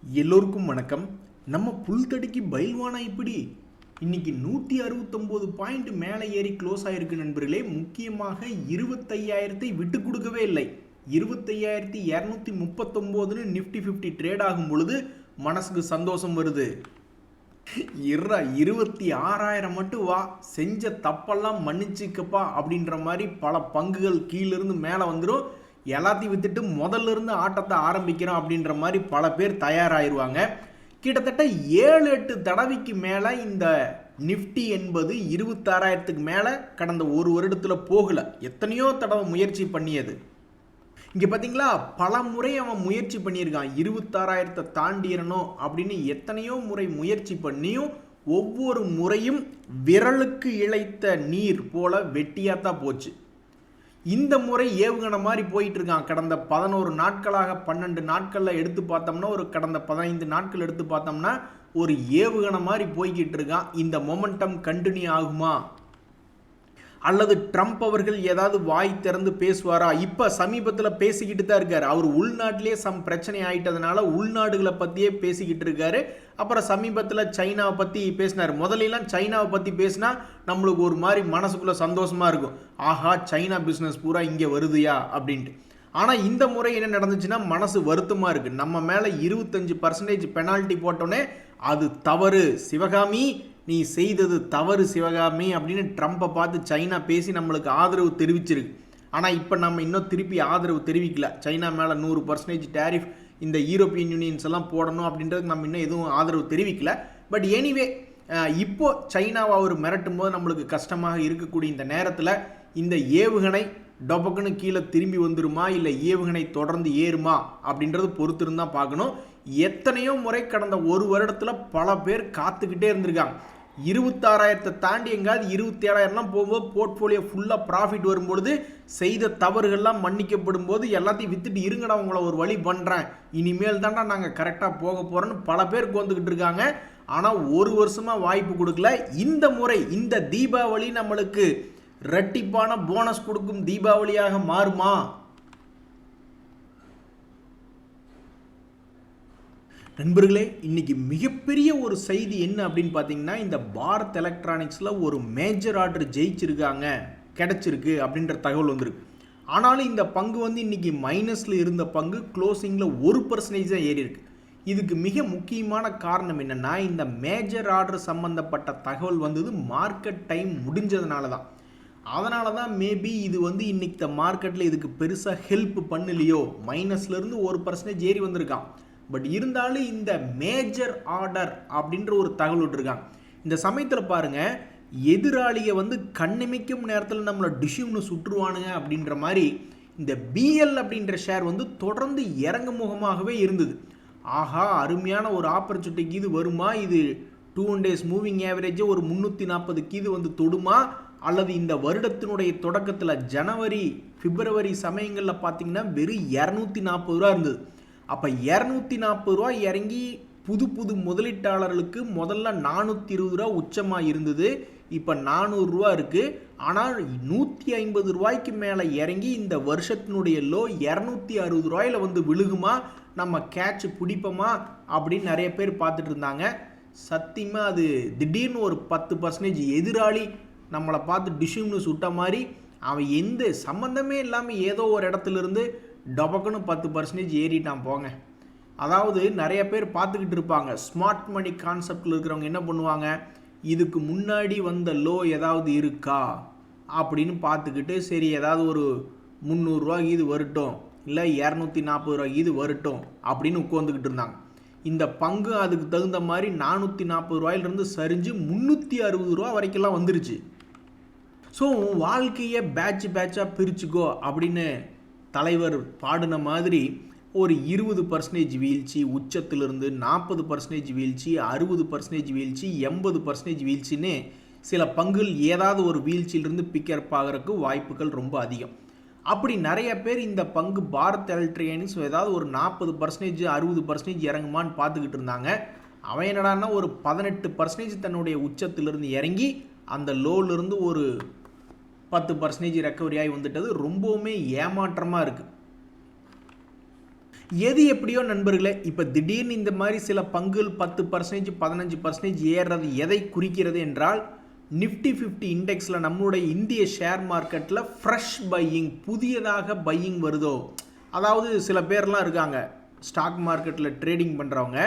எல்லோருக்கும் வணக்கம். நம்ம புல்தடிக்கு பயில்வானா இப்படி இன்னைக்கு 169 பாயிண்ட் மேலே ஏறி க்ளோஸ் ஆயிருக்கு நண்பர்களே. முக்கியமாக 25,000 விட்டு கொடுக்கவே இல்லை. 25,239 நிஃப்டி 50 ட்ரேட் ஆகும் பொழுது மனசுக்கு சந்தோஷம் வருது. 26,000 மட்டும் வா, செஞ்ச தப்பெல்லாம் மன்னிச்சுக்கப்பா அப்படின்ற மாதிரி பல பங்குகள் கீழிருந்து மேலே வந்துடும். எல்லாத்தையும் வித்துட்டு முதல்ல இருந்து ஆட்டத்தை ஆரம்பிக்கிறோம் அப்படின்ற மாதிரி பல பேர் தயாராகிடுவாங்க. கிட்டத்தட்ட 7-8 தடவைக்கு மேலே இந்த நிஃப்டி என்பது 26,000க்கு மேலே கடந்த ஒரு வருடத்தில் போகலை. எத்தனையோ தடவை முயற்சி பண்ணியது. இங்கே பார்த்தீங்களா, பல முறை அவன் முயற்சி பண்ணியிருக்கான். 26,000 தாண்டிடணும் அப்படின்னு எத்தனையோ முறை முயற்சி பண்ணியும் ஒவ்வொரு முறையும் விரலுக்கு இழைத்த நீர் போல வெட்டியாத்தான் போச்சு. இந்த முறை ஏவுகணை மாதிரி போயிட்டு இருக்கான். கடந்த 11 நாட்களாக 12 நாட்களில் எடுத்து பார்த்தோம்னா, ஒரு கடந்த 15 நாட்கள் எடுத்து பார்த்தோம்னா ஒரு ஏவுகணை மாதிரி போய்கிட்டு இருக்கான். இந்த மொமெண்டம் கண்டினியூ ஆகுமா, அல்லது ட்ரம்ப் அவர்கள் ஏதாவது வாய் திறந்து பேசுவாரா? இப்போ சமீபத்தில் பேசிக்கிட்டு தான் இருக்காரு. அவர் உள்நாட்டிலே பிரச்சனை ஆயிட்டதுனால உள்நாடுகளை பற்றியே பேசிக்கிட்டு இருக்காரு. அப்புறம் சமீபத்தில் சைனாவை பற்றி பேசினார். முதலெல்லாம் சைனாவை பற்றி பேசினா நம்மளுக்கு ஒரு மாதிரி மனசுக்குள்ளே சந்தோஷமாக இருக்கும். ஆஹா, சைனா பிஸ்னஸ் பூரா இங்கே வருதுயா அப்படின்ட்டு. ஆனால் இந்த முறை என்ன நடந்துச்சுன்னா மனசு வருத்தமாக இருக்குது. நம்ம மேலே 25% பெனால்ட்டி போட்டோன்னே அது தவறு சிவகாமி, நீ செய்தது தவறு சிவகாமி அப்படின்னு ட்ரம்ப்பை பார்த்து சைனா பேசி நம்மளுக்கு ஆதரவு தெரிவிச்சிருக்கு. ஆனால் இப்போ நம்ம இன்னும் திருப்பி ஆதரவு தெரிவிக்கல. சைனா மேலே 100% டேரிஃப் இந்த யூரோப்பியன் யூனியன்ஸ் எல்லாம் போடணும் அப்படின்றதுக்கு நம்ம இன்னும் எதுவும் ஆதரவு தெரிவிக்கல. பட் எனிவே, இப்போ சைனாவை அவர் மிரட்டும் போது நம்மளுக்கு கஷ்டமாக இருக்கக்கூடிய இந்த நேரத்தில் இந்த ஏவுகணை டொபக்குன்னு கீழே திரும்பி வந்துருமா, இல்லை ஏவுகணை தொடர்ந்து ஏறுமா அப்படின்றது பொறுத்திருந்தான் பார்க்கணும். எத்தனையோ முறை கடந்த ஒரு வருடத்தில் பல பேர் காத்துக்கிட்டே இருந்திருக்காங்க. 26,000 தாண்டி எங்காவது 27,000 போகும்போது போர்ட்ஃபோலியோ ஃபுல்லாக ப்ராஃபிட் வரும்பொழுது செய்த தவறுகள்லாம் மன்னிக்கப்படும் போது எல்லாத்தையும் வித்துட்டு இருங்கடா, உங்களை ஒரு வழி பண்ணுறேன், இனிமேல் தாண்டா நாங்கள் கரெக்டாக போக போகிறோன்னு பல பேர் வந்துக்கிட்டு இருக்காங்க. ஆனால் ஒரு வருஷமாக வாய்ப்பு கொடுக்கல. இந்த முறை இந்த தீபாவளி நம்மளுக்கு இரட்டிப்பான போனஸ் கொடுக்கும் தீபாவளியாக மாறுமா? நண்பர்களே, இன்னைக்கு மிகப்பெரிய ஒரு செய்தி என்ன அப்படின்னு பார்த்தீங்கன்னா, இந்த பாரத் எலக்ட்ரானிக்ஸில் ஒரு மேஜர் ஆர்டர் ஜெயிச்சிருக்காங்க, கிடைச்சிருக்கு அப்படின்ற தகவல் வந்திருக்கு. ஆனாலும் இந்த பங்கு இன்னைக்கு மைனஸில் இருந்த பங்கு க்ளோசிங்கில் 1% தான் ஏறி இருக்கு. இதுக்கு மிக முக்கியமான காரணம் என்னென்னா, இந்த மேஜர் ஆர்டர் சம்மந்தப்பட்ட தகவல் வந்தது மார்க்கெட் டைம் முடிஞ்சதுனால தான். அதனால தான் மேபி இது இன்னைக்கு இந்த மார்க்கெட்டில் இதுக்கு பெருசாக ஹெல்ப் பண்ணலையோ. மைனஸ்லேருந்து 1% ஏறி வந்திருக்கான். பட் இருந்தாலும் இந்த மேஜர் ஆர்டர் அப்படின்ற ஒரு தகவல் விட்டுருக்காங்க. இந்த சமயத்தில் பாருங்கள், எதிராளியை கண்ணிமைக்கும் நேரத்தில் நம்மளை டிஷ்யூன்னு சுற்றுவானுங்க அப்படின்ற மாதிரி இந்த பிஎல் அப்படின்ற ஷேர் தொடர்ந்து இறங்கு முகமாகவே இருந்தது. ஆஹா, அருமையான ஒரு ஆப்பர்ச்சுனிட்டிக்கு இது வருமா, இது 2 days மூவிங் ஆவரேஜை ஒரு 340க்கு இது தொடுமா, அல்லது இந்த வருடத்தினுடைய தொடக்கத்தில் ஜனவரி பிப்ரவரி சமயங்களில் பார்த்தீங்கன்னா வெறும் 240 ரூபா இருந்தது. அப்போ 240 ரூபா இறங்கி புது புது முதலீட்டாளர்களுக்கு முதல்ல 420 ரூபா உச்சமாக இருந்தது. இப்போ 400 ரூபா இருக்குது. ஆனால் 150 ரூபாய்க்கு மேலே இறங்கி இந்த வருஷத்தினுடைய லோ 260 ரூபாயில் விழுகுமா, நம்ம கேட்ச் பிடிப்போமா அப்படின்னு நிறைய பேர் பார்த்துட்டு இருந்தாங்க. சத்தியமாக அது திடீர்னு ஒரு 10% எதிராளி நம்மளை பார்த்து டிஷ்யூம்னு சுட்ட மாதிரி அவன் எந்த சம்மந்தமே இல்லாமல் ஏதோ ஒரு இடத்துலேருந்து டபக்குன்னு 10% ஏறிட்டான் போங்க. அதாவது நிறைய பேர் பார்த்துக்கிட்டு இருப்பாங்க. ஸ்மார்ட் மணி கான்செப்டில் இருக்கிறவங்க என்ன பண்ணுவாங்க, இதுக்கு முன்னாடி வந்த லோ ஏதாவது இருக்கா அப்படின்னு பார்த்துக்கிட்டு, சரி ஏதாவது ஒரு 300 ரூபா இது வரட்டும், இல்லை 240 ரூபா இது வரட்டும் அப்படின்னு உட்காந்துக்கிட்டு இருந்தாங்க. இந்த பங்கு அதுக்கு தகுந்த மாதிரி 440 ரூபாயிலிருந்து சரிஞ்சு 360 ரூபா வரைக்கும்லாம் வந்துருச்சு. ஸோ வாழ்க்கையை பேட்சாக பிரிச்சுக்கோ அப்படின்னு தலைவர் பாடின மாதிரி ஒரு 20% வீழ்ச்சி, உச்சத்திலிருந்து 40% வீழ்ச்சி, 60% வீழ்ச்சி, 80% வீழ்ச்சின்னு சில பங்குகள் ஏதாவது ஒரு வீழ்ச்சியிலிருந்து பிக்கப் ஆகிறதுக்கு வாய்ப்புகள் ரொம்ப அதிகம். அப்படி நிறைய பேர் இந்த பங்கு பாரத் எலக்ட்ரானிக்ஸ் ஏதாவது ஒரு 40% 60% இறங்குமான்னு பார்த்துக்கிட்டு இருந்தாங்க. அவன் என்னடான்னா ஒரு 18% தன்னுடைய உச்சத்திலிருந்து இறங்கி அந்த லோலிருந்து ஒரு 10% ரெக்கவரி ஆகி வந்துட்டது. ரொம்பவுமே ஏமாற்றமாக இருக்குது. எது எப்படியோ நண்பர்களே, இப்போ திடீர்னு இந்த மாதிரி சில பங்குகள் 10% 15% ஏறுறது எதை குறிக்கிறது என்றால், நிஃப்டி 50 இண்டெக்ஸில் நம்மளுடைய இந்திய ஷேர் மார்க்கெட்டில் ஃப்ரெஷ் பையிங், புதியதாக பையிங் வருதோ. அதாவது சில பேர்லாம் இருக்காங்க ஸ்டாக் மார்க்கெட்டில் ட்ரேடிங் பண்ணுறவங்க,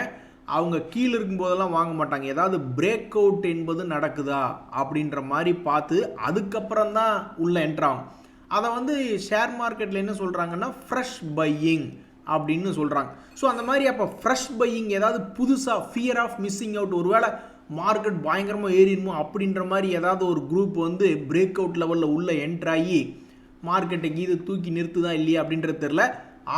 அவங்க கீழே இருக்கும்போதெல்லாம் வாங்க மாட்டாங்க. ஏதாவது பிரேக் அவுட் என்பது நடக்குதா அப்படின்ற மாதிரி பார்த்து அதுக்கப்புறம் தான் உள்ளே என்ட்ராகும். அதை வந்து ஷேர் மார்க்கெட்டில் என்ன சொல்கிறாங்கன்னா ஃப்ரெஷ் பையிங் அப்படின்னு சொல்கிறாங்க. ஸோ அந்த மாதிரி அப்போ ஃப்ரெஷ் பையிங் ஏதாவது புதுசாக ஃபியர் ஆஃப் மிஸ்ஸிங் அவுட், ஒருவேளை மார்க்கெட் பயங்கரமாக ஏறிடுமோ அப்படின்ற மாதிரி ஏதாவது ஒரு குரூப் வந்து பிரேக் அவுட் லெவலில் உள்ளே என்ட்ராகி மார்க்கெட்டை இது தூக்கி நிறுத்துதா இல்லையா அப்படின்றது தெரில.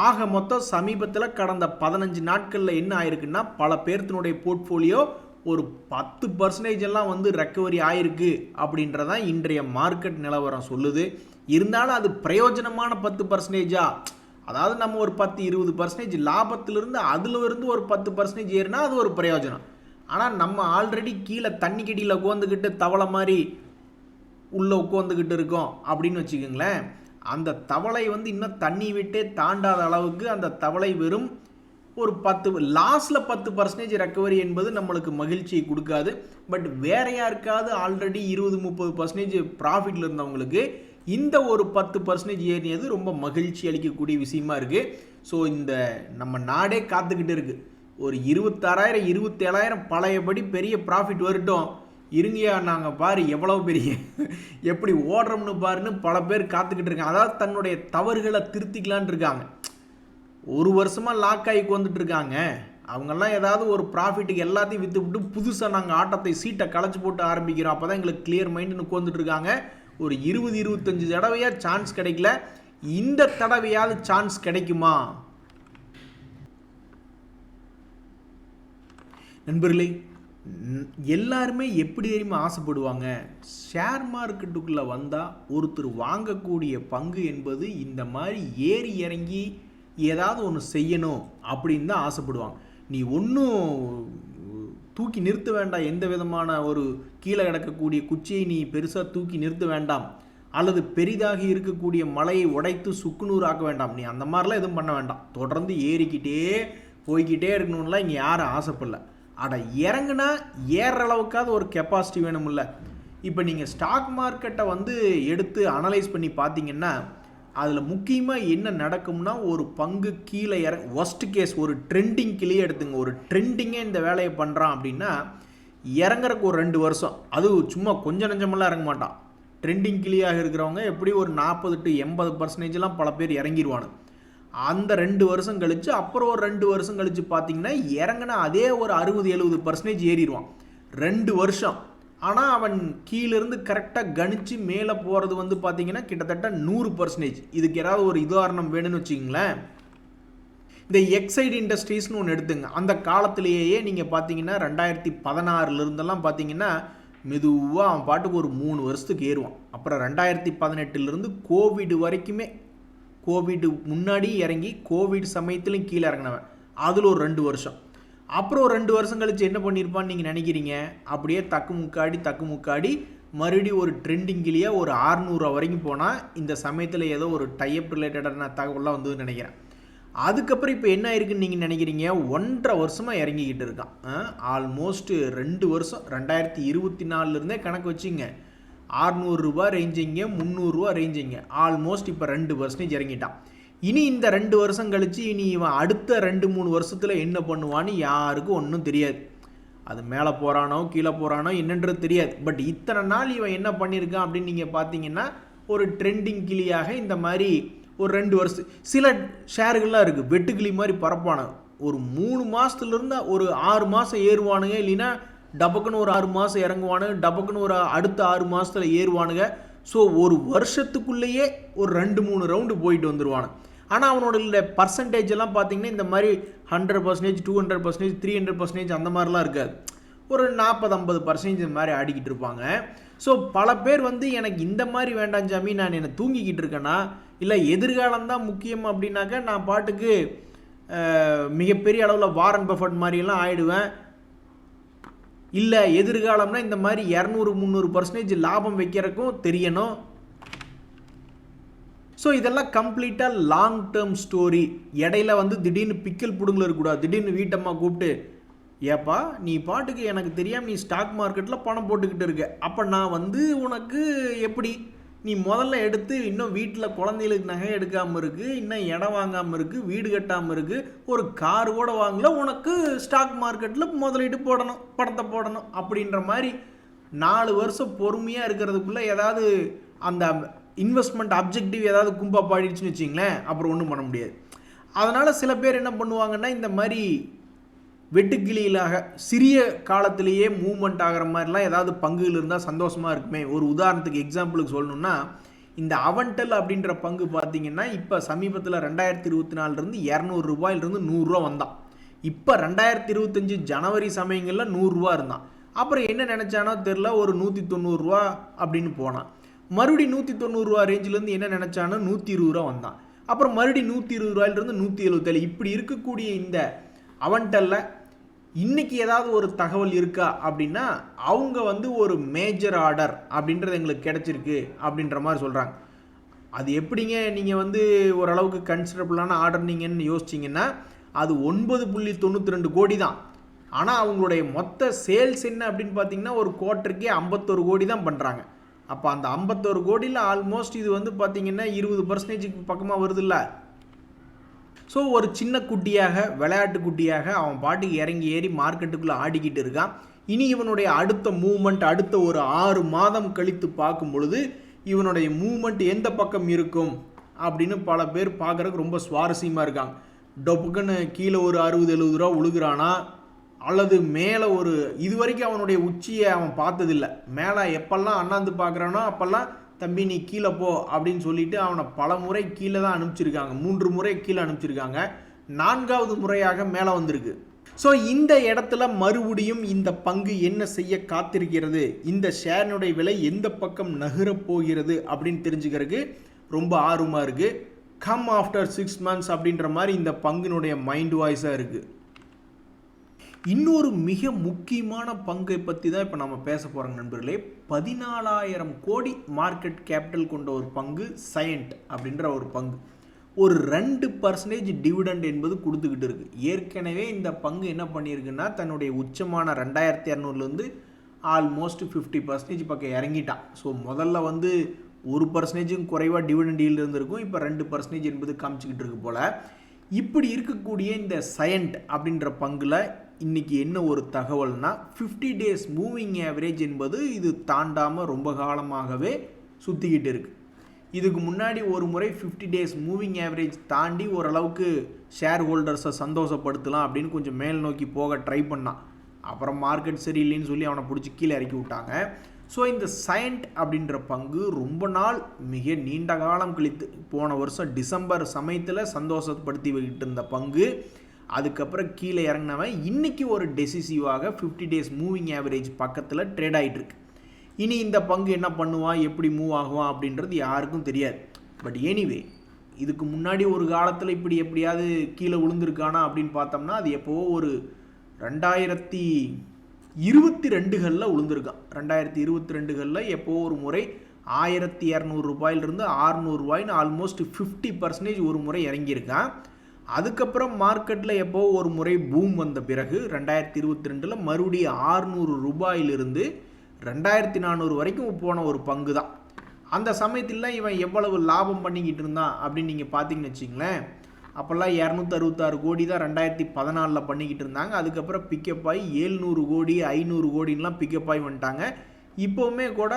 ஆக மொத்தம் சமீபத்தில் கடந்த 15 நாட்களில் என்ன ஆயிருக்குன்னா, பல பேர்த்தினுடைய போர்ட்ஃபோலியோ ஒரு 10% எல்லாம் வந்து ரெக்கவரி ஆயிருக்கு அப்படின்றதான் இன்றைய மார்க்கெட் நிலவரம் சொல்லுது. இருந்தாலும் அது பிரயோஜனமான 10%, அதாவது நம்ம ஒரு 10-20% லாபத்திலிருந்து அதில் இருந்து ஒரு 10% ஏறினா அது ஒரு பிரயோஜனம். ஆனால் நம்ம ஆல்ரெடி கீழே தண்ணி கடியில் உட்காந்துக்கிட்டு தவளை மாதிரி உள்ளே உட்காந்துக்கிட்டு இருக்கோம் அப்படின்னு வச்சுக்கோங்களேன். அந்த தவளை வந்து இன்னும் தண்ணி விட்டே தாண்டாத அளவுக்கு அந்த தவளை வெறும் ஒரு 10 லாஸில் 10% ரெக்கவரி என்பது நம்மளுக்கு மகிழ்ச்சியை கொடுக்காது. பட் வேற யாருக்காவது ஆல்ரெடி 20-30% ப்ராஃபிட்டில் இருந்தவங்களுக்கு இந்த ஒரு 10% ஏறியது ரொம்ப மகிழ்ச்சி அளிக்கக்கூடிய விஷயமா இருக்குது. ஸோ இந்த நம்ம நாடே காத்துக்கிட்டு இருக்குது. ஒரு 26,000 27,000 பழையபடி பெரிய ப்ராஃபிட் வரட்டும், இருங்கயா நாங்கள் பாரு எவ்வளோ பெரிய எப்படி ஓடுறோம்னு பாருன்னு பல பேர் காத்துக்கிட்டு இருக்காங்க. அதாவது தன்னுடைய தவறுகளை திருத்திக்கலான் இருக்காங்க. ஒரு வருஷமாக லாக் ஆகி வந்துட்டு இருக்காங்க. அவங்கெல்லாம் ஏதாவது ஒரு ப்ராஃபிட்டுக்கு எல்லாத்தையும் விற்று விட்டு புதுசாக நாங்கள் ஆட்டத்தை சீட்டை களைச்சி போட்டு ஆரம்பிக்கிறோம், அப்போ தான் எங்களுக்கு கிளியர் மைண்டுன்னு உட்காந்துட்டு இருக்காங்க. ஒரு 20-25 தடவையாக சான்ஸ் கிடைக்கல, இந்த தடவையாவது சான்ஸ் கிடைக்குமா நண்பர்களே? எல்லாருமே எப்படி தெரியுமா ஆசைப்படுவாங்க, ஷேர் மார்க்கெட்டுக்குள்ளே வந்தால் ஒருத்தர் வாங்கக்கூடிய பங்கு என்பது இந்த மாதிரி ஏறி இறங்கி ஏதாவது ஒன்று செய்யணும் அப்படின்னு தான் ஆசைப்படுவாங்க. நீ ஒன்றும் தூக்கி நிறுத்த வேண்டாம், எந்த விதமான ஒரு கீழே கிடக்கக்கூடிய குச்சியை நீ பெருசாக தூக்கி நிறுத்த வேண்டாம், அல்லது பெரிதாக இருக்கக்கூடிய மலையை உடைத்து சுக்குநூறு ஆக்க வேண்டாம், நீ அந்த மாதிரிலாம் எதுவும் பண்ண வேண்டாம். தொடர்ந்து ஏறிக்கிட்டே போய்கிட்டே இருக்கணும்லாம் இங்கே யாரும் ஆசைப்படல. அட இறங்குனா ஏறுற அளவுக்காவது ஒரு கெப்பாசிட்டி வேணும்ல. இப்போ நீங்கள் ஸ்டாக் மார்க்கெட்டை வந்து எடுத்து அனலைஸ் பண்ணி பார்த்தீங்கன்னா அதில் முக்கியமாக என்ன நடக்கும்னா, ஒரு பங்கு கீழே ஒஸ்ட் கேஸ் ஒரு ட்ரெண்டிங் கிளியே எடுத்துங்க. ஒரு ட்ரெண்டிங்கே இந்த வேலையை பண்ணுறான் அப்படின்னா இறங்குறக்கு ஒரு 2 வருஷம், அது சும்மா கொஞ்சம் நஞ்சமெல்லாம் இறங்க மாட்டான். ட்ரெண்டிங் கிளியாக இருக்கிறவங்க எப்படி ஒரு 40-80% பல பேர் இறங்கிடுவானு. அந்த 2 வருஷம் கழித்து அப்புறம் ஒரு 2 வருஷம் கழித்து பார்த்தீங்கன்னா இறங்கினா அதே ஒரு 60-70% ஏறிடுவான் 2 வருஷம். ஆனால் அவன் கீழிருந்து கரெக்டாக கணிச்சு மேலே போகிறது வந்து பார்த்தீங்கன்னா கிட்டத்தட்ட 100%. இதுக்கு ஏதாவது ஒரு உதாரணம் வேணும்னு வச்சுக்கிங்களேன், இந்த எக்ஸைடு இண்டஸ்ட்ரீஸ்னு ஒன்று எடுத்துங்க. அந்த காலத்திலேயே நீங்கள் பார்த்தீங்கன்னா 2016 பார்த்தீங்கன்னா மெதுவாக அவன் பாட்டுக்கு ஒரு 3 வருஷத்துக்கு ஏறுவான். அப்புறம் 2018 கோவிட் வரைக்குமே, கோவிட் முன்னாடி இறங்கி கோவிட் சமயத்துலையும் கீழே இறங்கினவன், அதில் ஒரு 2 வருஷம். அப்புறம் ஒரு 2 வருஷம் கழிச்சு என்ன பண்ணியிருப்பான்னு நீங்கள் நினைக்கிறீங்க? அப்படியே தக்கு முக்காடி மறுபடியும் ஒரு ட்ரெண்டிங்கிலேயே ஒரு 600 வரைக்கும் போனால் இந்த சமயத்தில் ஏதோ ஒரு டைப் ரிலேட்டடான தகவலாம் வந்து நினைக்கிறேன். அதுக்கப்புறம் இப்போ என்ன இருக்குன்னு நீங்கள் நினைக்கிறீங்க? 1.5 வருஷமாக இறங்கிக்கிட்டு இருக்கான். ஆல்மோஸ்ட் 2 வருஷம் 2024 கணக்கு வச்சுங்க, 600 ரூபா ரேஞ்சிங்க, 300 ரூபா ரேஞ்சிங்க, ஆல்மோஸ்ட் இப்போ 2% இறங்கிட்டான். இனி இந்த 2 வருஷம் கழிச்சு இனி இவன் அடுத்த 2-3 வருஷத்தில் என்ன பண்ணுவான்னு யாருக்கும் ஒன்றும் தெரியாது. அது மேலே போகிறானோ கீழே போகிறானோ என்னன்றது தெரியாது. பட் இத்தனை நாள் இவன் என்ன பண்ணியிருக்கான் அப்படின்னு நீங்கள் பார்த்தீங்கன்னா ஒரு ட்ரெண்டிங் கிளியாக இந்த மாதிரி ஒரு 2 வருஷம் சில ஷேர்கள்லாம் இருக்குது வெட்டுக்கிளி மாதிரி பரப்பான. ஒரு 3 மாதத்துலேருந்து ஒரு 6 மாதம் ஏறுவானுங்க, இல்லைன்னா டபக்குன்னு ஒரு 6 மாதம் இறங்குவானுங்க, டபக்குன்னு ஒரு அடுத்த 6 மாதத்தில் ஏறுவானுங்க. ஸோ ஒரு வருஷத்துக்குள்ளேயே ஒரு 2-3 ரவுண்டு போயிட்டு வந்துடுவானு. ஆனால் அவனோட பர்சன்டேஜ் எல்லாம் பார்த்தீங்கன்னா இந்த மாதிரி 100%, 200%, 300% அந்த மாதிரிலாம் இருக்காது. ஒரு 40-50% இந்த மாதிரி ஆடிக்கிட்டு இருப்பாங்க. ஸோ பல பேர் வந்து எனக்கு இந்த மாதிரி வேண்டாம் சாமி, நான் என்ன தூங்கிக்கிட்டு இருக்கேன்னா, இல்லை எதிர்காலம்தான் முக்கியம் அப்படின்னாக்கா நான் பாட்டுக்கு மிகப்பெரிய அளவில் வாரன் பஃபட் மாதிரியெல்லாம் ஆயிடுவேன். இல்லை எதிர்காலம்னா இந்த மாதிரி 200-300% லாபம் வைக்கிறக்கும் தெரியணும். ஸோ இதெல்லாம் கம்ப்ளீட்டாக லாங் டேர்ம் ஸ்டோரி. இடையில வந்து திடீர்னு பிக்கல் புடுங்கல இருக்கக்கூடாது. திடீர்னு வீட்டம்மா கூப்பிட்டு, ஏப்பா நீ பாட்டுக்கு எனக்கு தெரியாமல் நீ ஸ்டாக் மார்க்கெட்டில் பணம் போட்டுக்கிட்டு இருக்க, அப்போ நான் வந்து உனக்கு எப்படி, நீ முதல்ல எடுத்து இன்னும் வீட்டில் குழந்தைகளுக்கு நகை எடுக்காமல் இருக்குது, இன்னும் இடம் வாங்காமல் இருக்குது, வீடு கட்டாமல் இருக்குது, ஒரு கார் கூட வாங்கல, உனக்கு ஸ்டாக் மார்க்கெட்டில் முதலீடு போடணும், பணத்தை போடணும் அப்படின்ற மாதிரி 4 வருஷம் பொறுமையாக இருக்கிறதுக்குள்ளே ஏதாவது அந்த இன்வெஸ்ட்மெண்ட் அப்ஜெக்டிவ் ஏதாவது கும்பா பாடிடுச்சுன்னு வச்சிங்களேன், அப்புறம் ஒன்றும் பண்ண முடியாது. அதனால் சில பேர் என்ன பண்ணுவாங்கன்னா, இந்த மாதிரி வெட்டுக்கிளியிலாக சிறிய காலத்திலேயே மூவ்மெண்ட் ஆகிற மாதிரிலாம் ஏதாவது பங்குகள் இருந்தால் சந்தோஷமாக இருக்குமே. ஒரு உதாரணத்துக்கு எக்ஸாம்பிளுக்கு சொல்லணும்னா, இந்த அவன்டெல் அப்படின்ற பங்கு பார்த்தீங்கன்னா இப்போ சமீபத்தில் 2024 200 100 வந்தான். இப்போ 2025 ஜனவரி சமயங்களில் 100 இருந்தான். அப்புறம் என்ன நினச்சானோ தெரில, ஒரு 190 அப்படின்னு போனான். மறுபடியும் 190 ரேஞ்சிலேருந்து என்ன நினச்சானோ 120 வந்தான். அப்புறம் மறுபடியும் 120 177. இப்படி இருக்கக்கூடிய இந்த அவன்டல்ல இன்னைக்கு ஏதாவது ஒரு தகவல் இருக்கா அப்படின்னா, அவங்க வந்து ஒரு மேஜர் ஆர்டர் அப்படின்றது எங்களுக்கு கிடைச்சிருக்கு அப்படின்ற மாதிரி சொல்கிறாங்க. அது எப்படிங்க நீங்கள் வந்து ஓரளவுக்கு கன்சிடரபிளான ஆர்டர் நீங்கன்னு யோசிச்சிங்கன்னா, அது 9.92 கோடி தான். ஆனால் அவங்களுடைய மொத்த சேல்ஸ் என்ன அப்படின்னு பார்த்தீங்கன்னா, ஒரு குவார்ட்டருக்கே 51 கோடி தான் பண்ணுறாங்க. அப்போ அந்த 51 கோடியில் ஆல்மோஸ்ட் இது வந்து பார்த்தீங்கன்னா 20% பக்கமாக வருது இல்லை. ஸோ ஒரு சின்ன குட்டியாக, விளையாட்டு குட்டியாக அவன் பாட்டுக்கு இறங்கி ஏறி மார்க்கெட்டுக்குள்ளே ஆடிக்கிட்டு இருக்கான். இனி இவனுடைய அடுத்த மூவ்மெண்ட் அடுத்த ஒரு 6 மாதம் கழித்து பார்க்கும் பொழுது இவனுடைய மூவ்மெண்ட் எந்த பக்கம் இருக்கும் அப்படின்னு பல பேர் பார்க்குறதுக்கு ரொம்ப சுவாரஸ்யமாக இருக்காங்க. டொப்புக்குன்னு கீழே ஒரு 60-70 ரூபா உழுகிறானா, அல்லது மேலே ஒரு இது வரைக்கும் அவனுடைய உச்சியை அவன் பார்த்ததில்லை. மேலே எப்பெல்லாம் அண்ணாந்து பார்க்குறானோ அப்போல்லாம் தம்பி நீ கீழே போ அப்படின்னு சொல்லிட்டு அவனை பல முறை கீழே தான் அனுப்பிச்சிருக்காங்க. 3 முறை கீழே அனுப்பிச்சிருக்காங்க. 4வது முறையாக மேலே வந்திருக்கு. ஸோ இந்த இடத்துல மறுபடியும் இந்த பங்கு என்ன செய்ய காத்திருக்கிறது, இந்த ஷேரினுடைய விலை எந்த பக்கம் நகரப் போகிறது அப்படின்னு தெரிஞ்சுக்கிறதுக்கு ரொம்ப ஆர்வமாக இருக்குது. கம் ஆஃப்டர் 6 months அப்படின்ற மாதிரி இந்த பங்கினுடைய மைண்ட் வாய்ஸாக இருக்குது. இன்னொரு மிக முக்கியமான பங்கை பற்றி தான் இப்போ நம்ம பேச போகிறோங்க நண்பர்களே. 14,000 கோடி மார்க்கெட் கேபிட்டல் கொண்ட ஒரு பங்கு சயண்ட் அப்படின்ற ஒரு பங்கு. ஒரு 2% டிவிடெண்ட் என்பது கொடுத்துக்கிட்டு இருக்குது. ஏற்கனவே இந்த பங்கு என்ன பண்ணியிருக்குன்னா, தன்னுடைய உச்சமான 2,200 ஆல்மோஸ்ட் 50% பக்கம் இறங்கிட்டான். ஸோ முதல்ல வந்து 1% குறைவாக டிவிடெண்ட் ஈல்டு இருந்திருக்கும். இப்போ 2% என்பது காமிச்சிக்கிட்டு இருக்கு போல். இப்படி இருக்கக்கூடிய இந்த சயண்ட் அப்படின்ற பங்கில் இன்றைக்கி என்ன ஒரு தகவல்னா, 50 days மூவிங் ஆவரேஜ் என்பது இது தாண்டாமல் ரொம்ப காலமாகவே சுற்றிக்கிட்டு இருக்குது. இதுக்கு முன்னாடி ஒரு முறை 50 days மூவிங் ஆவரேஜ் தாண்டி ஓரளவுக்கு ஷேர் ஹோல்டர்ஸை சந்தோஷப்படுத்தலாம் அப்படின்னு கொஞ்சம் மேல் நோக்கி போக ட்ரை பண்ணான். அப்புறம் மார்க்கெட் சரியில்லைன்னு சொல்லி அவனை பிடிச்சி கீழே இறக்கி விட்டாங்க. ஸோ இந்த சயண்ட் அப்படின்ற பங்கு ரொம்ப நாள் மிக நீண்ட காலம் கழித்து போன வருஷம் டிசம்பர் சமயத்தில் சந்தோஷப்படுத்தி வைக்கிட்டு இருந்த பங்கு அதுக்கப்புறம் கீழே இறங்கினவன் இன்றைக்கி ஒரு டெசிசிவாக 50 days மூவிங் ஆவரேஜ் பக்கத்தில் ட்ரேட் ஆகிட்டுருக்கு. இனி இந்த பங்கு என்ன பண்ணுவான், எப்படி மூவ் ஆகுவான் அப்படின்றது யாருக்கும் தெரியாது. பட் எனிவே, இதுக்கு முன்னாடி ஒரு காலத்தில் இப்படி எப்படியாவது கீழே விழுந்திருக்கானா அப்படின்னு பார்த்தோம்னா, அது எப்போவோ ஒரு 2022களில் விழுந்திருக்கான். 2022களில் எப்போவோ ஒரு முறை 1,200 ரூபாயிலிருந்து 600 ரூபாய்னு ஆல்மோஸ்ட் 50% ஒரு முறை இறங்கியிருக்கான். அதுக்கப்புறம் மார்க்கெட்டில் எப்போ ஒரு முறை பூம் வந்த பிறகு 2022 மறுபடியும் 600 ரூபாயிலிருந்து 2,400 வரைக்கும் போன ஒரு பங்கு தான். அந்த சமயத்தில் இவன் எவ்வளவு லாபம் பண்ணிக்கிட்டு இருந்தான் அப்படின்னு நீங்கள் பார்த்தீங்கன்னு வச்சிங்களேன், அப்போல்லாம் 266 கோடி தான் 2014 பண்ணிக்கிட்டு இருந்தாங்க. அதுக்கப்புறம் பிக்கப் ஆகி 700 கோடி 500 கோடின்லாம் பிக்கப் ஆகி வந்துட்டாங்க. இப்போவுமே கூட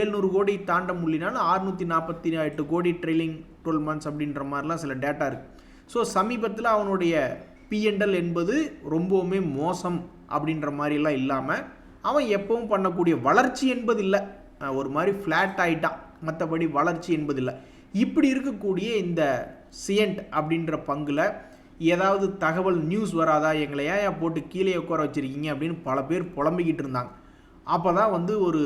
700 கோடி தாண்ட முடியலனாலும் 648 கோடி ட்ரெயிலிங் 12 months அப்படின்ற மாதிரிலாம் சில டேட்டா இருக்குது. ஸோ சமீபத்தில் அவனுடைய P&L என்பது ரொம்பவுமே மோசம் அப்படின்ற மாதிரிலாம் இல்லாமல் அவன் எப்பவும் பண்ணக்கூடிய வளர்ச்சி என்பது இல்லை, ஒரு மாதிரி ஃப்ளாட் ஆகிட்டான். மற்றபடி வளர்ச்சி என்பது இல்லை. இப்படி இருக்கக்கூடிய இந்த சியண்ட் அப்படின்ற பங்கில் ஏதாவது தகவல் நியூஸ் வராதா, எங்களை ஏன் போட்டு கீழே உட்கார வச்சுருக்கீங்க அப்படின்னு பல பேர் புலம்பிக்கிட்டு இருந்தாங்க. அப்போ தான் வந்து ஒரு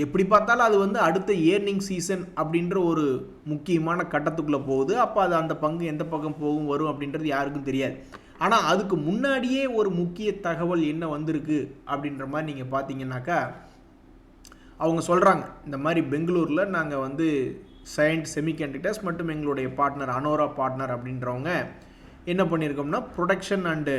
எப்படி பார்த்தாலும் அது வந்து அடுத்த ஏர்னிங் சீசன் அப்படின்ற ஒரு முக்கியமான கட்டத்துக்குள்ளே போகுது. அப்போ அது அந்த பங்கு எந்த பக்கம் போகும் வரும் அப்படின்றது யாருக்கும் தெரியாது. ஆனால் அதுக்கு முன்னாடியே ஒரு முக்கிய தகவல் என்ன வந்திருக்கு அப்படின்ற மாதிரி நீங்கள் பார்த்தீங்கன்னாக்கா, அவங்க சொல்கிறாங்க, இந்த மாதிரி பெங்களூரில் நாங்கள் வந்து சயண்ட் செமிகண்டக்டர்ஸ் மற்றும் எங்களுடைய பார்ட்னர் அனோரா பார்ட்னர் அப்படின்றவங்க என்ன பண்ணியிருக்கோம்னா ப்ரொடக்ஷன் அண்டு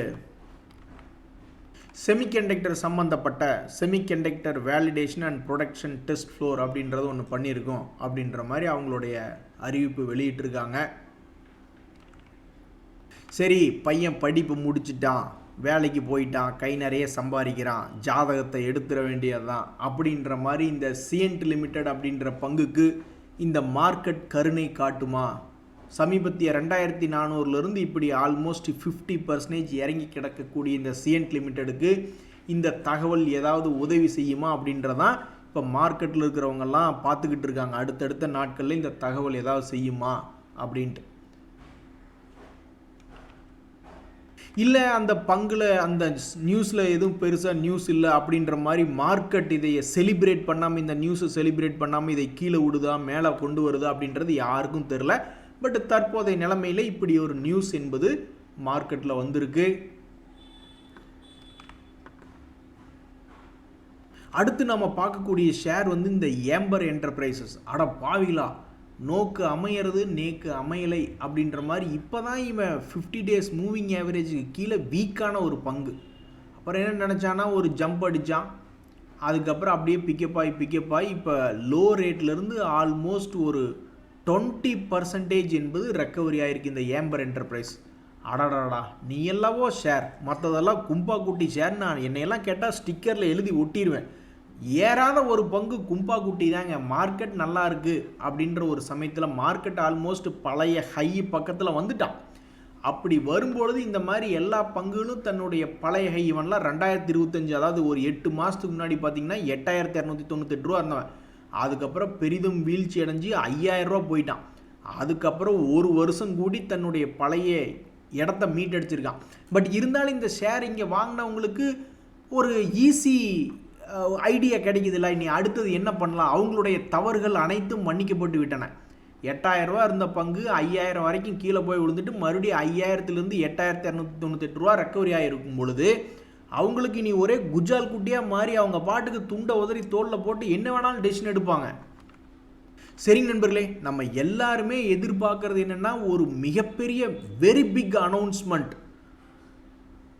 செமிகண்டக்டர் சம்மந்தப்பட்ட semiconductor validation and production test floor அப்படின்றது ஒன்று பண்ணியிருக்கோம் அப்படின்ற மாதிரி அவங்களுடைய அறிவிப்பு வெளியிட்டிருக்காங்க. சரி, பையன் படிப்பு முடிச்சிட்டான், வேலைக்கு போயிட்டான், கை நிறைய சம்பாதிக்கிறான், ஜாதகத்தை எடுத்துட வேண்டியதுதான் அப்படின்ற மாதிரி இந்த சிஎன்ட் லிமிடெட் அப்படின்ற பங்குக்கு இந்த மார்க்கெட் கருணை காட்டுமா? சமீபத்திய 2400 இப்படி ஆல்மோஸ்ட் 50% இறங்கி கிடக்கக்கூடிய இந்த சிஎன்ட் லிமிடெடுக்கு இந்த தகவல் ஏதாவது உதவி செய்யுமா அப்படின்றதான் இப்போ மார்க்கெட்டில் இருக்கிறவங்கெல்லாம் பார்த்துக்கிட்டு இருக்காங்க. அடுத்தடுத்த நாட்களில் இந்த தகவல் ஏதாவது செய்யுமா அப்படின்ட்டு. இல்லை அந்த பங்கில் அந்த நியூஸில் எதுவும் பெருசாக நியூஸ் இல்லை அப்படின்ற மாதிரி மார்க்கெட் இதை செலிப்ரேட் பண்ணாமல், இந்த நியூஸை செலிப்ரேட் பண்ணாமல் இதை கீழே விடுதா மேலே கொண்டு வருதா அப்படின்றது யாருக்கும் தெரில. பட் தற்போதைய நிலைமையில் இப்படி ஒரு நியூஸ் என்பது மார்க்கெட்டில் வந்திருக்கு. அடுத்து நம்ம பார்க்கக்கூடிய ஷேர் வந்து இந்த ஏம்பர் என்டர்பிரைசஸ். அட பாவிலா, நோக்கு அமையிறது நேக்கு அமையலை அப்படின்ற மாதிரி இப்போ தான் இவன் 50 days மூவிங் ஆவரேஜுக்கு கீழே வீக்கான ஒரு பங்கு. அப்புறம் என்ன நினச்சானா ஒரு ஜம்ப் அடித்தான், அதுக்கப்புறம் அப்படியே பிக்கப் ஆகி இப்போ லோ ரேட்லேருந்து ஆல்மோஸ்ட் ஒரு 20% என்பது ரெக்கவரி ஆகிருக்கு இந்த ஏம்பர் என்டர்பிரைஸ். அடாடாடா, நீ எல்லாவோ ஷேர், மற்றதெல்லாம் கும்பா குட்டி ஷேர். நான் என்னையெல்லாம் கேட்டால் ஸ்டிக்கரில் எழுதி ஒட்டிடுவேன். ஏறாத ஒரு பங்கு கும்பா குட்டி தாங்க. மார்க்கெட் நல்லா இருக்குது அப்படின்ற ஒரு சமயத்தில் மார்க்கெட் ஆல்மோஸ்ட் பழைய ஹை பக்கத்தில் வந்துட்டான். அப்படி வரும்பொழுது இந்த மாதிரி எல்லா பங்குகளும் தன்னுடைய பழைய ஹை இவன்லாம் 2025, அதாவது ஒரு 8 மாதத்துக்கு முன்னாடி பார்த்தீங்கன்னா 8298 ரூபா இருந்தவன். அதுக்கப்புறம் பெரிதும் வீழ்ச்சி அடைஞ்சு 5000 ரூபா போயிட்டான். அதுக்கப்புறம் ஒரு வருஷம் கூடி தன்னுடைய பழைய இடத்த மீட்டடிச்சிருக்கான். பட் இருந்தாலும் இந்த ஷேர் இங்கே வாங்கினவங்களுக்கு ஒரு ஈஸி ஐடியா கிடைக்குது இல்லை, இனி அடுத்தது என்ன பண்ணலாம், அவங்களுடைய தவறுகள் அனைத்தும் மன்னிக்கப்பட்டு விட்டன. 8000 ரூபா இருந்த பங்கு 5000 வரைக்கும் கீழே போய் விழுந்துட்டு மறுபடியும் 5000லேருந்து 8298 ரூபா ரெக்கவரி ஆகிருக்கும் பொழுது அவங்களுக்கு இனி ஒரே குஜால் குட்டியாக மாறி அவங்க பாட்டுக்கு துண்டை உதறி தோளில் போட்டு என்ன வேணாலும் டெசிஷன் எடுப்பாங்க. சரி நண்பர்களே, நம்ம எல்லாருமே எதிர்பார்க்கறது என்னென்னா ஒரு மிகப்பெரிய very big announcement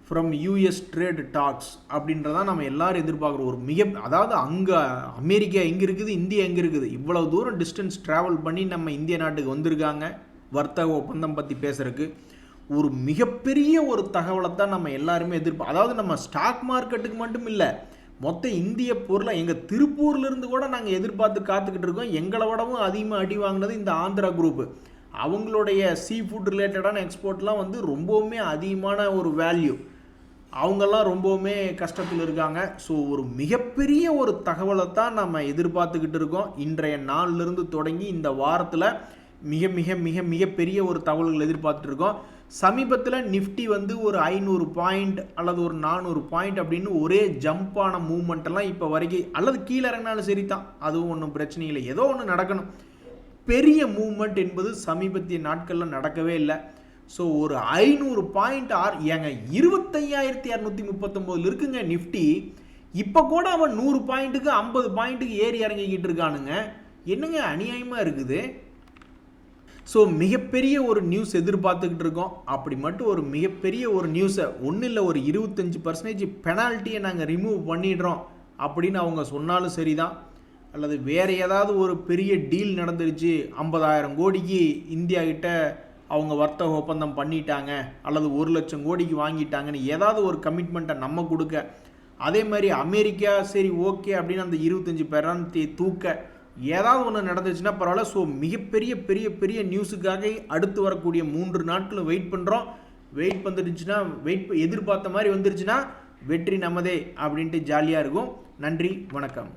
from US trade talks அப்படின்றதான் நம்ம எல்லாரும் எதிர்பார்க்குறோம். ஒரு அதாவது அங்கே அமெரிக்கா எங்கே இருக்குது, இந்தியா எங்கே இருக்குது, இவ்வளோ தூரம் டிஸ்டன்ஸ் ட்ராவல் பண்ணி நம்ம இந்திய நாட்டுக்கு வந்திருக்காங்க வர்த்தக ஒப்பந்தம் பற்றி பேசுகிறதுக்கு. ஒரு மிகப்பெரிய ஒரு தகவலை தான் நம்ம எல்லாருமே அதாவது நம்ம ஸ்டாக் மார்க்கெட்டுக்கு மட்டும் இல்லை, மொத்த இந்திய பொருளை எங்கள் திருப்பூர்லேருந்து கூட நாங்கள் எதிர்பார்த்து காத்துக்கிட்டு இருக்கோம். எங்களை விடவும் அதிகமாக அடி வாங்கினது இந்த ஆந்திரா குரூப்பு. அவங்களுடைய சீ ஃபுட் ரிலேட்டடான எக்ஸ்போர்ட்லாம் வந்து ரொம்பவுமே அதிகமான ஒரு வேல்யூ. அவங்கெல்லாம் ரொம்பவுமே கஷ்டத்தில் இருக்காங்க. ஸோ ஒரு மிகப்பெரிய ஒரு தகவலை தான் நம்ம எதிர்பார்த்துக்கிட்டு இருக்கோம். இன்றைய நாளிலிருந்து தொடங்கி இந்த வாரத்தில் மிக மிக மிக மிகப்பெரிய ஒரு தகவல்கள் எதிர்பார்த்துட்டு இருக்கோம். சமீபத்தில் நிஃப்டி வந்து ஒரு 500 பாயிண்ட் அல்லது ஒரு 400 பாயிண்ட் அப்படின்னு ஒரே ஜம்ப்பான மூவ்மெண்ட்டெல்லாம் இப்போ வரைக்கும், அல்லது கீழே இறங்கினாலும் சரி தான், அதுவும் ஒன்றும் பிரச்சனை இல்லை, ஏதோ ஒன்று நடக்கணும். பெரிய மூவ்மெண்ட் என்பது சமீபத்திய நாட்களில் நடக்கவே இல்லை. ஸோ ஒரு 500 பாயிண்ட் ஏங்க 25,239 இருக்குங்க நிஃப்டி. இப்போ கூட அவன் 100 பாயிண்ட்டுக்கு 50 பாயிண்ட்டுக்கு ஏறி இறங்கிக்கிட்டு இருக்கானுங்க. என்னங்க அநியாயமாக இருக்குது. ஸோ மிகப்பெரிய ஒரு நியூஸ் எதிர்பார்த்துக்கிட்டு இருக்கோம். அப்படி மட்டும் ஒரு மிகப்பெரிய ஒரு நியூஸை ஒன்றும் இல்லை, ஒரு 25% பெனால்ட்டியை நாங்கள் ரிமூவ் பண்ணிடுறோம் அப்படின்னு அவங்க சொன்னாலும் சரி தான், அல்லது வேறு ஏதாவது ஒரு பெரிய டீல் நடந்துருச்சு, 50,000 கோடிக்கு இந்தியா கிட்ட அவங்க வர்த்தக ஒப்பந்தம் பண்ணிட்டாங்க, அல்லது 1,00,000 கோடிக்கு வாங்கிட்டாங்கன்னு ஏதாவது ஒரு கமிட்மெண்ட்டை நம்ம கொடுக்க, அதே மாதிரி அமெரிக்கா சரி ஓகே அப்படின்னு அந்த 25% தூக்க ஏதாவது ஒன்று நடந்துச்சுன்னா பரவாயில்ல. ஸோ மிகப்பெரிய பெரிய பெரிய நியூஸுக்காக அடுத்து வரக்கூடிய 3 நாட்களும் வெயிட் பண்ணுறோம். வந்துடுச்சுன்னா எதிர்பார்த்த மாதிரி வந்துருச்சுன்னா வெற்றி நமதே அப்படின்ட்டு ஜாலியாக இருக்கும். நன்றி, வணக்கம்.